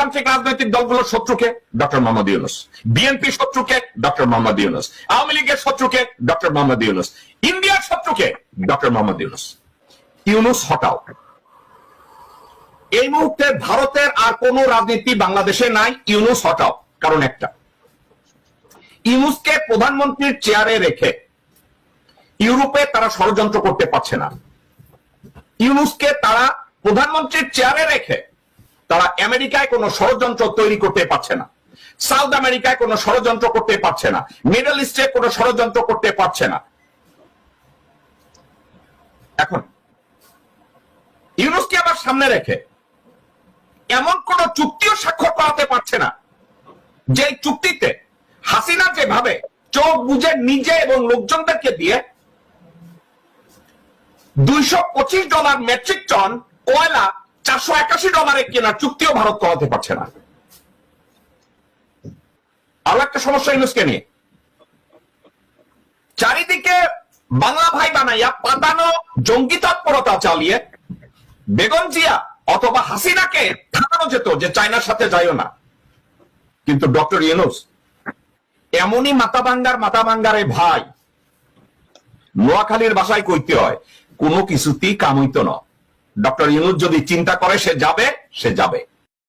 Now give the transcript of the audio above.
গণতান্ত্রিক রাজনৈতিক দলগুলোর শত্রুকে ডক্টর মোহাম্মদ ইউনূস, বিএনপি শত্রুকে ডক্টর মোহাম্মদ ইউনূস, আওয়ামী লীগের শত্রুকে ডক্টর মোহাম্মদ ইউনূস, ইন্ডিয়ার শত্রুকে ডক্টর মোহাম্মদ ইউনূস। ইউনূস হটাও। এই মুহূর্তে ভারতের আর কোন রাজনীতি বাংলাদেশে নাই, ইউনূস হটাও। কারণ একটা, ইউনূসকে প্রধানমন্ত্রীর চেয়ারে রেখে ইউরোপে তারা ষড়যন্ত্র করতে পারছে না। ইউনূসকে তারা প্রধানমন্ত্রীর চেয়ারে রেখে তারা আমেরিকায় কোনো ষড়যন্ত্র তৈরি করতে পারছে না, সাউথ আমেরিকায় কোনো ষড়যন্ত্র করতে পারছে না, মিডল ইস্টে কোনো ষড়যন্ত্র করতে পারছে না। এখন ইউনূসকে আবার সামনে রেখে এমন কোন চুক্তিও স্বাক্ষর করাতে পারছে না যে চুক্তিতে হাসিনা যেভাবে চোখ বুঝে নিজে এবং লোকজনদেরকে দিয়ে $225 মেট্রিক টন কয়লা $481 কেনার চুক্তিও ভারত করাতে পারছে না। আরো একটা সমস্যা ইউনূসকে নিয়ে, চারিদিকে বাংলা ভাই বানাইয়া পাতানো জঙ্গি তৎপরতা চালিয়ে বেগম জিয়া অথবা হাসিনাকে থামানো যেত যে চায়নার সাথে যাইও না, কিন্তু ডক্টর ইউনূস এমনই মাথাভাঙ্গারে ভাই, নোয়াখালীর ভাষায় কইতে হয় কোনো কিছুতেই কামইত না। ডক্টর ইউনূস যদি চিন্তা করে সে যাবে, সে যাবে।